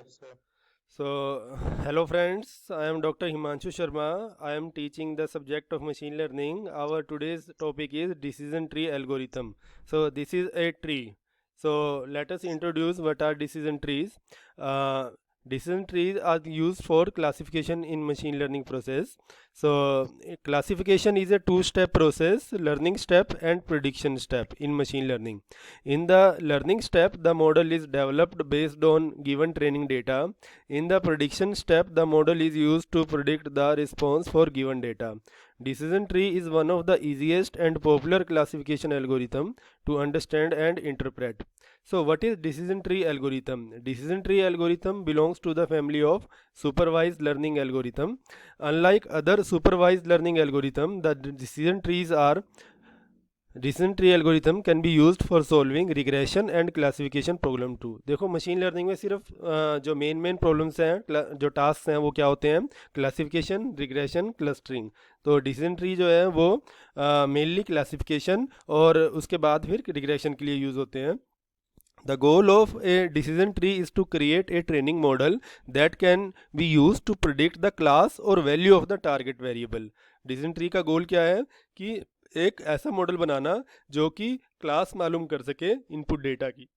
So, hello friends, I am Dr. Himanshu Sharma. I am teaching the subject of machine learning. Our today's topic is decision tree algorithm. So, this is a tree. So, let us introduce what are decision trees. Uh, Decision trees are used for classification in machine learning process. So, classification is a two-step process, learning step and prediction step in machine learning. In the learning step, the model is developed based on given training data. In the prediction step, the model is used to predict the response for given data. Decision tree is one of the easiest and popular classification algorithm to understand and interpret. So what is decision tree algorithm? Decision tree algorithm belongs to the family of supervised learning algorithm. Unlike other supervised learning algorithm, the decision tree algorithm can be used for solving regression and classification problem too. देखो machine learning में सिर्फ जो main problems हैं, जो task हैं वो क्या होते हैं, क्लासिफिकेशन, रिग्रेशन, क्लस्टरिंग. तो डिसीजन ट्री जो है वो मेनली क्लासिफिकेशन और उसके बाद फिर रिग्रेशन के लिए यूज़ होते हैं. The goal of a decision tree is to create a training model that can be used to predict the class or value of the target variable. Decision tree का गोल क्या है कि एक ऐसा मॉडल बनाना जो कि क्लास मालूम कर सके इनपुट डेटा की.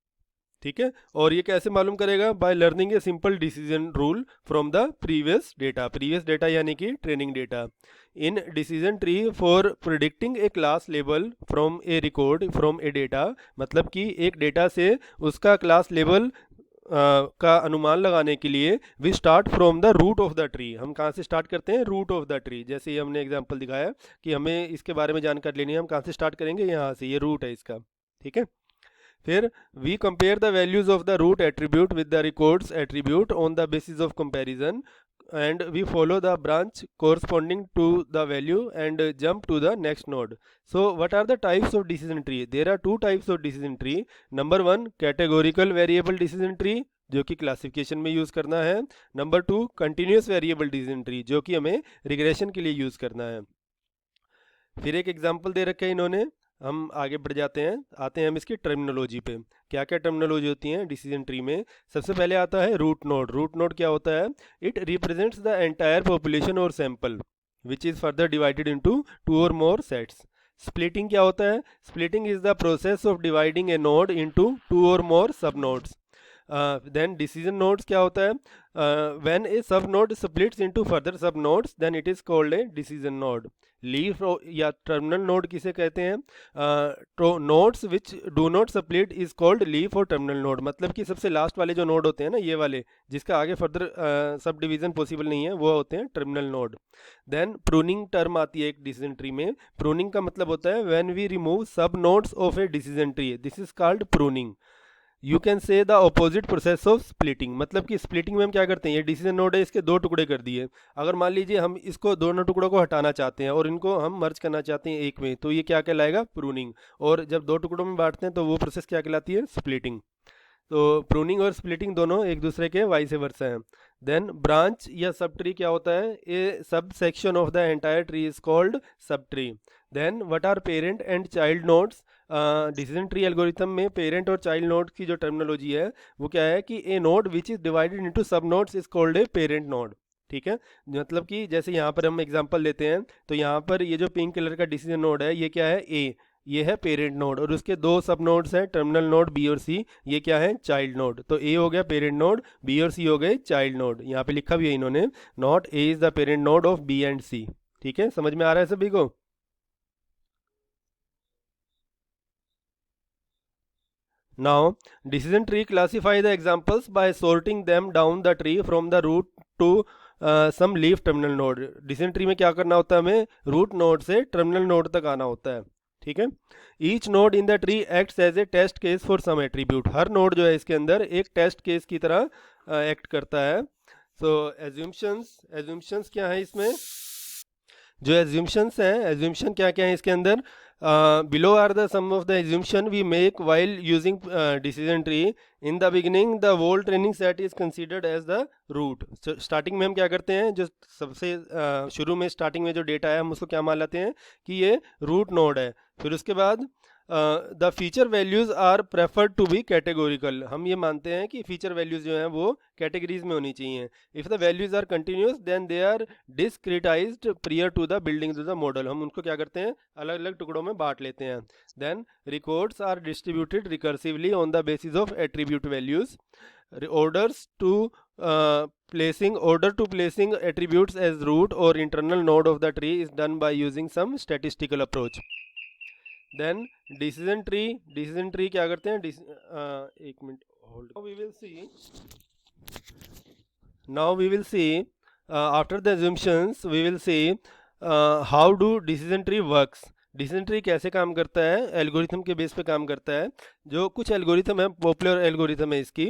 ठीक है, और ये कैसे मालूम करेगा? By learning a simple decision rule from the previous data यानी कि training data. In decision tree for predicting A class label from A record from A data, मतलब कि एक डेटा से उसका क्लास लेबल का अनुमान लगाने के लिए we start from the root of the tree. हम कहाँ से स्टार्ट करते हैं? Root of the tree. जैसे ही हमने एग्जांपल दिखाया कि हमें इसके बारे में जानकारी लेनी है, हम कहाँ से स्टार्ट करेंगे? यहाँ से, ये रूट है इसका. ठीक है, फिर we compare the values of the root attribute with the records attribute on the basis of comparison and we follow the branch corresponding to the value and jump to the next node. So what are the types of decision tree? There are two types of decision tree. Number one, categorical variable decision tree जो कि classification में use करना है. Number two, continuous variable decision tree जो कि हमें regression के लिए यूज़ करना है. फिर एक एग्जांपल दे रखा है इन्होंने. हम आगे बढ़ जाते हैं, आते हैं हम इसकी टर्मिनोलॉजी पे. क्या क्या टर्मिनोलॉजी होती है डिसीजन ट्री में? सबसे पहले आता है रूट नोड. रूट नोड क्या होता है? It represents the entire population or sample which is further divided into two or more sets. Splitting क्या होता है? Splitting is the process of dividing a node into two or more सब nodes. Then decision nodes क्या होता है? When a sub node splits into further sub nodes then it is called a decision node. Leaf या terminal node किसे कहते हैं? Nodes which do not split is called leaf और terminal node. मतलब कि सबसे लास्ट वाले जो नोड होते हैं ना, ये वाले जिसका आगे फर्दर सब डिवीजन पॉसिबल नहीं है, वो होते हैं terminal node. Then pruning term आती है एक डिसीजन ट्री में. प्रूनिंग का मतलब होता है व्हेन वी रिमूव सब nodes of a decision tree, this is called pruning. You can say the opposite process of splitting. मतलब कि स्प्लिटिंग में हम क्या करते हैं, ये डिसीजन नोड है, इसके दो टुकड़े कर दिए. अगर मान लीजिए हम इसको दोनों टुकड़ों को हटाना चाहते हैं और इनको हम मर्ज करना चाहते हैं एक में, तो ये क्या कहलाएगा? प्रूनिंग. और जब दो टुकड़ों में बांटते हैं तो वो प्रोसेस क्या कहलाती है? स्प्लिटिंग. तो प्रूनिंग और स्प्लिटिंग दोनों एक दूसरे के वाइस वर्सा हैं. देन ब्रांच या सब ट्री क्या होता है? A sub section of the entire tree is called sub tree. Then what are parent and child nodes? Decision tree algorithm में पेरेंट और चाइल्ड नोड की जो टर्मिनोलॉजी है वो क्या है कि a node which is divided into sub nodes is called a parent node. ठीक है, मतलब कि जैसे यहाँ पर हम एग्जांपल लेते हैं, तो यहाँ पर ये जो पिंक कलर का डिसीजन नोड है ये क्या है? ए. ये है पेरेंट नोड और उसके दो सब नोड्स हैं, टर्मिनल नोड बी और सी. ये क्या है? Child node. तो ए हो गया पेरेंट नोड, बी और सी हो गए चाइल्ड नोड. यहाँ पे लिखा भी है इन्होंने, not A is the parent node of B and C. ठीक है, समझ में आ रहा है सभी को? Now, decision tree classify the examples by sorting them down the tree from the root to some leaf terminal node. Decision tree में क्या करना होता है? हमें रूट नोड से टर्मिनल नोड तक आना होता है. ठीक है, each node in the tree acts as a test case for some attribute. हर नोड जो है इसके अंदर एक टेस्ट केस की तरह एक्ट करता है. सो एज्यूम्शंस क्या है इसमें? जो एज्यूम्शंस हैं, एज्यूम्शन क्या क्या है इसके अंदर? Below are the sum of the assumption we make while using decision tree. In the beginning the whole training set is considered as the root. Starting में हम क्या करते हैं, जो सबसे शुरू में स्टार्टिंग में जो डेटा है हम उसको क्या मान लेते हैं कि ये रूट नोड है. फिर उसके बाद the feature values are preferred to be categorical, हम ये मानते हैं कि फीचर वैल्यूज़ जो हैं वो कैटेगरीज में होनी चाहिए. If the values are continuous then they are discretized prior to the building to the model, हम उनको क्या करते हैं, अलग अलग टुकड़ों में बांट लेते हैं. Then records are distributed recursively on the basis of attribute values. orders to order to placing attributes as root or internal node of the tree is done by using some statistical approach. Then decision tree क्या करते हैं, एक minute hold. Now we will see after the assumptions we will see how do decision tree works. Decision tree कैसे काम करता है, algorithm के base पे काम करता है. जो कुछ एल्गोरिथम है, पॉपुलर एल्गोरिथम है इसकी,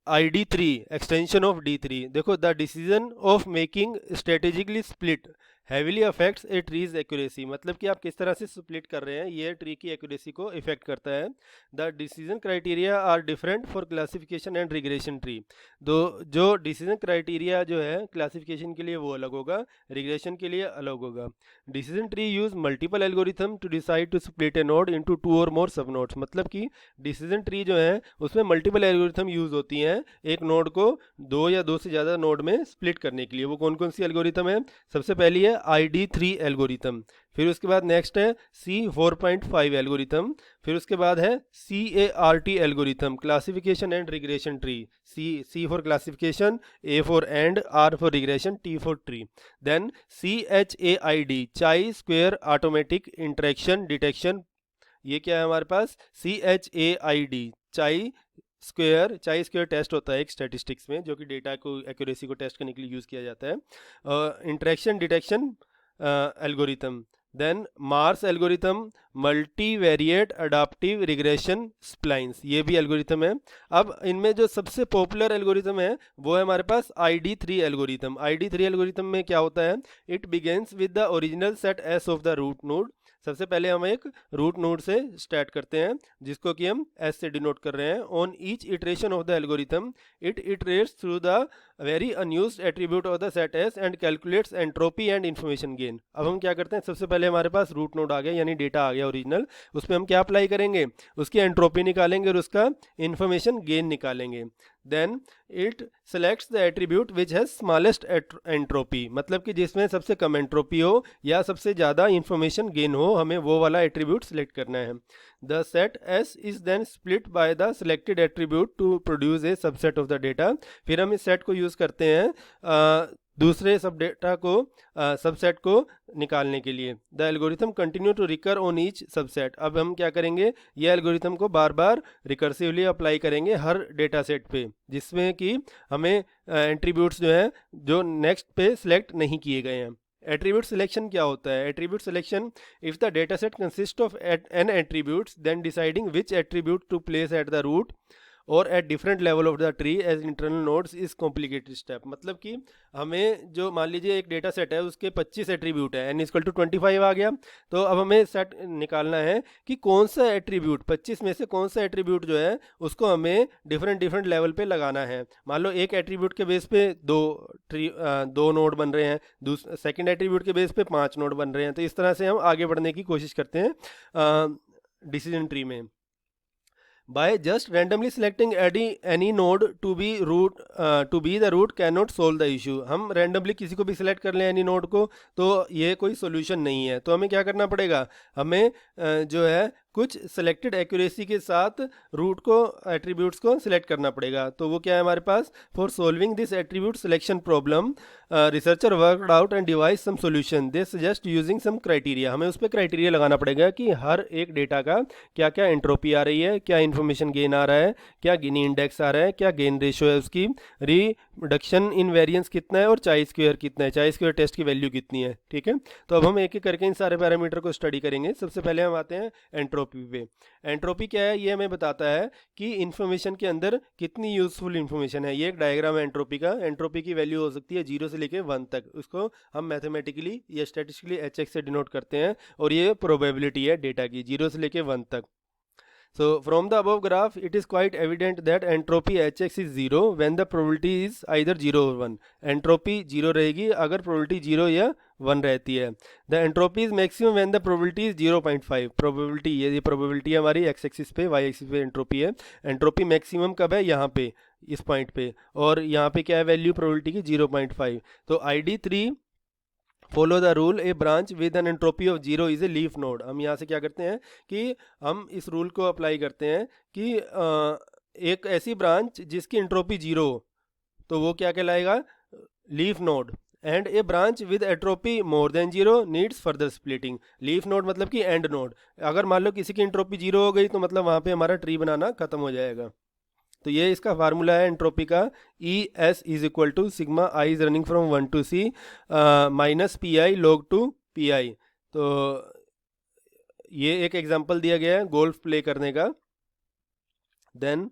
ID3 एक्सटेंशन ऑफ D3. देखो, the decision of making strategically split heavily affects A trees accuracy, मतलब कि आप किस तरह से स्प्लिट कर रहे हैं ये ट्री की एक्यूरेसी को इफेक्ट करता है. The decision criteria are different for classification and regression tree. जो डिसीजन क्राइटेरिया जो है क्लासिफिकेशन के लिए वो अलग होगा, रिग्रेशन के लिए अलग होगा. Decision tree use multiple algorithm to decide to split a node into 2 और मोर सब नोड्स, मतलब कि डिसीजन ट्री जो है उसमें मल्टीपल एल्गोरिथम यूज होती हैं एक नोड को 2 या 2 से ज़्यादा नोड में स्प्लिट करने के लिए. वो कौन कौन सी एल्गोरिथम है, सबसे पहली है ID3 एल्गोरिथम, फिर उसके बाद नेक्स्ट है C4.5 एल्गोरिथम, फिर उसके बाद है CART algorithm, classification and regression tree. C for classification, A for and, R for regression, T for tree. Then CHAID chi square automatic interaction detection. ये क्या है हमारे पास, CHAID चाई स्क्वायर टेस्ट होता है एक स्टैटिस्टिक्स में, जो कि डेटा को एक्यूरेसी को टेस्ट करने के लिए यूज़ किया जाता है. Interaction detection algorithm. Then MARS algorithm, multivariate adaptive regression splines, ये भी एल्गोरिथम है. अब इनमें जो सबसे पॉपुलर एल्गोरिथम है वो है हमारे पास ID3 एल्गोरिथम. ID3 एल्गोरिथम में क्या होता है, it begins with the original set S of the root node. सबसे पहले हम एक रूट नोड से स्टार्ट करते हैं जिसको कि हम S से डिनोट कर रहे हैं. On each iteration of the algorithm it iterates through the very unused attribute of the set S and calculates entropy and information gain. अब हम क्या करते हैं, सबसे पहले हमारे पास रूट नोड आ गया यानी डेटा आ गया ओरिजिनल, उस पर हम क्या अप्लाई करेंगे, उसकी एंट्रोपी निकालेंगे और उसका इन्फॉर्मेशन गेन निकालेंगे. Then it selects the attribute which has smallest entropy, मतलब कि जिसमें सबसे कम एंट्रोपी हो या सबसे ज़्यादा इन्फॉर्मेशन गेन हो, हमें वो वाला एट्रीब्यूट सेलेक्ट करना है. The set S is then split by the selected attribute to produce a subset of the data. फिर हम इस सेट को यूज़ करते हैं दूसरे सब डेटा को सबसेट को निकालने के लिए. The algorithm continue to recur on each subset. अब हम क्या करेंगे, ये एल्गोरिथम को बार बार रिकर्सिवली अप्लाई करेंगे हर डेटा सेट पे, जिसमें कि हमें एट्रीब्यूट्स जो हैं जो नेक्स्ट पे सिलेक्ट नहीं किए गए हैं. एट्रीब्यूट सिलेक्शन क्या होता है, attribute selection, if the data set consist of N attributes then deciding which attribute to place at the root or at different level of the tree as internal nodes is complicated step. मतलब कि हमें जो मान लीजिए एक data set है उसके 25 attribute है, n=25 आ गया, तो अब हमें सेट निकालना है कि कौन सा एट्रीब्यूट 25 में से कौन सा एट्रीब्यूट जो है उसको हमें डिफरेंट लेवल पे लगाना है. मान लो एक एट्रीब्यूट के बेस पे दो नोड बन रहे हैं, सेकेंड एट्रीब्यूट के बेस पे 5 नोड बन रहे हैं. तो इस तरह से हम आगे बढ़ने की कोशिश करते हैं डिसीजन ट्री में. By just randomly selecting any node to be the root cannot solve the issue. हम randomly किसी को भी select कर लें any node को, तो ये कोई solution नहीं है. तो हमें क्या करना पड़ेगा, हमें जो है कुछ selected accuracy के साथ root को attributes को select करना पड़ेगा. तो वो क्या है हमारे पास, for solving this attribute selection problem researcher worked out and devised some solution. They suggest using some criteria. हमें उस पर criteria लगाना पड़ेगा कि हर एक डेटा का क्या क्या एंट्रोपी आ रही है, क्या इन्फॉर्मेशन गेन आ रहा है, क्या गिनी इंडेक्स आ रहा है, क्या गेन रेशियो है उसकी, रिडक्शन इन वेरिएंस कितना है और चाई स्क्वायर कितना है, चाई स्क्वायर टेस्ट की वैल्यू कितनी है. ठीक है, तो अब हम एक एक करके इन सारे पैरामीटर को स्टडी करेंगे. सबसे पहले हम आते हैं एंट्रोपी पे. एंट्रोपी क्या है, ये हमें बताता है कि इन्फॉर्मेशन के अंदर कितनी यूजफुल इन्फॉर्मेशन है. ये एक डायग्राम है एंट्रोपी का. एंट्रोपी की वैल्यू हो सकती है 0 से लेके 1 तक. उसको हम मैथमेटिकली या स्टैटिस्टिकली HX से डिनोट करते हैं और ये प्रोबेबिलिटी है डेटा की 0 से लेके 1 तक. So from the above graph, it is quite evident that entropy Hx is 0 when the probability is either 0 or 1. Entropy 0 रहेगी अगर probability 0 या 1 रहती है. The entropy is maximum when the probability is 0.5. probability ये probability है हमारी x axis पे, y axis पे entropy है. entropy maximum कब है? यहाँ पे, इस पॉइंट पे. और यहाँ पे क्या है वैल्यू probability की? 0.5. तो ID3 follow the rule a branch with an entropy of zero is a leaf node. हम यहाँ से क्या करते हैं कि हम इस रूल को अप्लाई करते हैं कि एक ऐसी ब्रांच जिसकी एंट्रोपी जीरो हो तो वो क्या कहलाएगा? Leaf node. And A branch with entropy more than zero needs further splitting. Leaf node मतलब कि एंड नोड. अगर मान लो किसी की एंट्रोपी जीरो हो गई तो मतलब वहाँ पे हमारा ट्री बनाना खत्म हो जाएगा. तो ये इसका फार्मूला है एंट्रोपी का. E S is equal to sigma I is running from 1 to c minus P I log two P I. तो ये एक एग्जांपल दिया गया है गोल्फ प्ले करने का. देन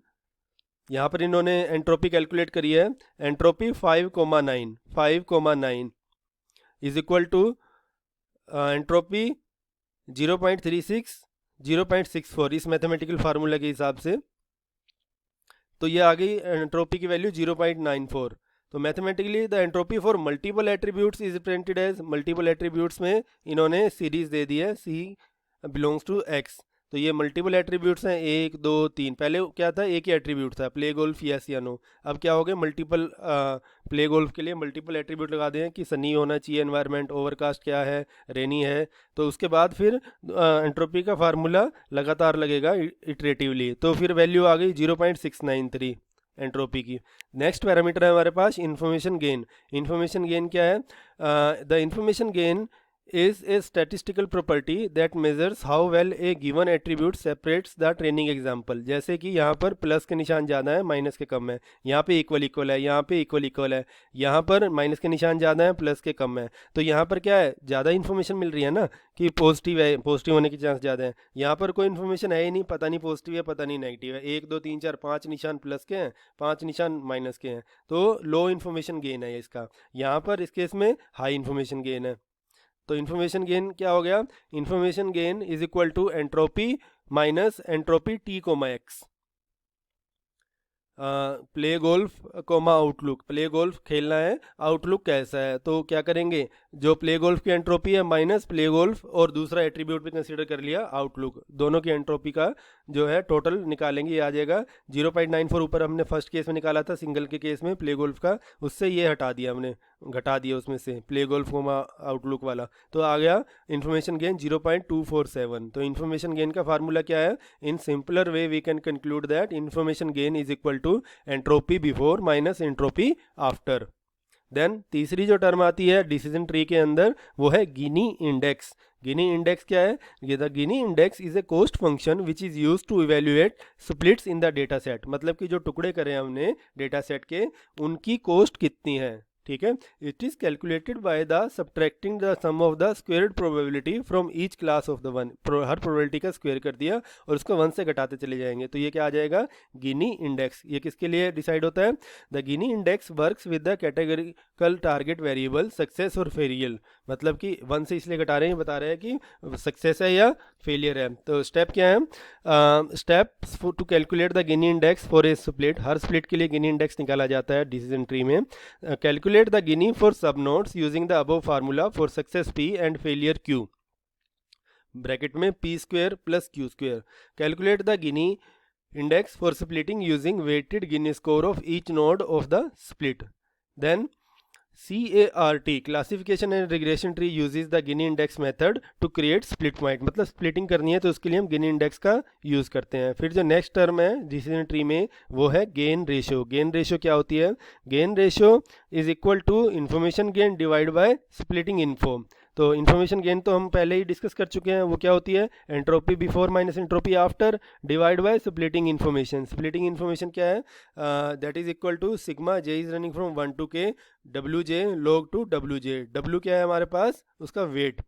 यहाँ पर इन्होंने एंट्रोपी कैलकुलेट करी है. Entropy 5,9 is equal to entropy 0.36 0.64 इस मैथमेटिकल फार्मूला के हिसाब से. तो ये आ गई एंट्रोपी की वैल्यू 0.94. तो mathematically the entropy for multiple attributes is represented as, multiple attributes में इन्होंने सीरीज दे दी है सी बिलोंग्स टू एक्स. तो ये मल्टीपल एट्रीब्यूट्स हैं 1 2 3. पहले क्या था? एक ही एट्रीब्यूट था, प्ले गोल्फ यस या नो. अब क्या हो गया? मल्टीपल प्ले गोल्फ के लिए मल्टीपल एट्रीब्यूट लगा दें कि सनी होना चाहिए एनवायरनमेंट, ओवरकास्ट क्या है, रेनी है. तो उसके बाद फिर एंट्रोपी का फार्मूला लगातार लगेगा इटरेटिवली. तो फिर वैल्यू आ गई 0.693 एंट्रोपी की. नेक्स्ट पैरामीटर है हमारे पास इंफॉर्मेशन गेन. इंफॉर्मेशन गेन क्या है? The information gain is a statistical property that measures how well a given attribute separates the training example. जैसे कि यहाँ पर प्लस के निशान ज़्यादा है, माइनस के कम है. यहाँ पे इक्वल इक्वल है, यहाँ पे इक्वल इक्वल है. यहाँ पर माइनस के निशान ज़्यादा है, प्लस के कम है. तो यहाँ पर क्या है? ज़्यादा इन्फॉर्मेशन मिल रही है ना कि पॉजिटिव है, पॉजिटिव होने की चांस ज़्यादा है. यहाँ पर कोई इन्फॉर्मेशन है ही नहीं, पता नहीं पॉजिटिव है पता नहीं नेगेटिव है. 1 2 3 4 5 निशान प्लस के हैं, 5 निशान माइनस के हैं. तो लो इन्फॉर्मेशन गेन है इसका. यहाँ पर इस केस में हाई इन्फॉर्मेशन गेन है. तो इन्फॉर्मेशन गेन क्या हो गया? Information gain is equal to entropy minus entropy T comma X. Play golf comma outlook. Play golf खेलना है, आउटलुक कैसा है? तो क्या करेंगे? जो प्ले गोल्फ की एंट्रोपी है माइनस प्ले गोल्फ और दूसरा एट्रीब्यूट भी कंसीडर कर लिया आउटलुक. दोनों की एंट्रोपी का जो है टोटल निकालेंगे. ये आ जाएगा 0.94. ऊपर हमने फर्स्ट केस में निकाला था सिंगल के केस में प्ले गोल्फ का, उससे ये हटा दिया हमने, घटा दिया उसमें से प्ले गोल्फ कोमा आउटलुक वाला. तो आ गया इन्फॉर्मेशन गेन 0.247. तो इन्फॉर्मेशन गेन का फार्मूला क्या है? In simpler way we can conclude that information gain is equal to entropy before minus entropy after. Then तीसरी जो टर्म आती है डिसीजन ट्री के अंदर वो है गिनी इंडेक्स. गिनी इंडेक्स क्या है? ये the Gini index is a cost function which is use to evaluate splits in the data set. मतलब कि जो टुकड़े करें हमने डेटा सेट के, उनकी कॉस्ट कितनी है. ठीक है. It is calculated by the subtracting the sum of the squared probability from each class of the one. हर प्रोबेबिलिटी का स्क्वेयर कर दिया और उसको 1 से घटाते चले जाएंगे. तो ये क्या आ जाएगा? Gini index. ये किसके लिए डिसाइड होता है? The Gini index works with the categorical target variable success और फेलियर. मतलब कि 1 से इसलिए घटा रहे हैं, बता रहे हैं कि सक्सेस है या फेलियर है. तो स्टेप क्या है? Steps to calculate the Gini index for a split. हर स्प्लिट के लिए गिनी इंडेक्स निकाला जाता है डिसीजन ट्री में. Calculate the Gini for sub nodes using the above formula for success p and failure q. Bracket में p square plus q square. Calculate the Gini index for splitting using weighted Gini score of each node of the split. Then CART classification and regression tree uses the Gini index method to create split point. मतलब splitting करनी है तो उसके लिए हम Gini index का use करते हैं. फिर जो नेक्स्ट टर्म है डिसीजन ट्री में वो है गेन रेशियो. गेन रेशियो क्या होती है? Gain ratio is equal to information gain divide by splitting info. तो इन्फॉर्मेशन गेन तो हम पहले ही डिस्कस कर चुके हैं. वो क्या होती है? Entropy before minus entropy after divide by splitting information. Splitting information क्या है? That is equal to sigma J is running from 1 to k W J log two W J. W क्या है हमारे पास? उसका weight.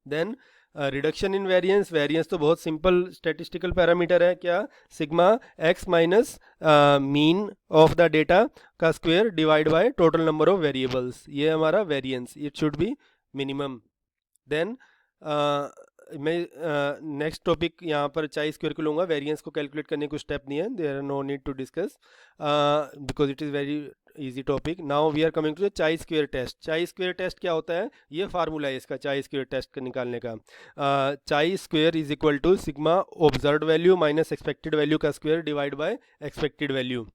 Then reduction in variance. Variance तो बहुत simple statistical parameter है. क्या? Sigma X minus mean of the data का square divide by total number of variables. ये हमारा variance. It should be minimum. Then मैं नेक्स्ट टॉपिक यहाँ पर चाई स्क्वायर को लूँगा, वेरिएंस को कैलकुलेट करने को स्टेप नहीं है, there are no need to discuss because it is very easy topic. Now we are coming to the chi square test. Chi square test क्या होता है, ये फार्मूला है इसका चाई स्क्वायर टेस्ट का निकालने का। Chi square is equal to sigma observed value minus expected value का square divide by expected value.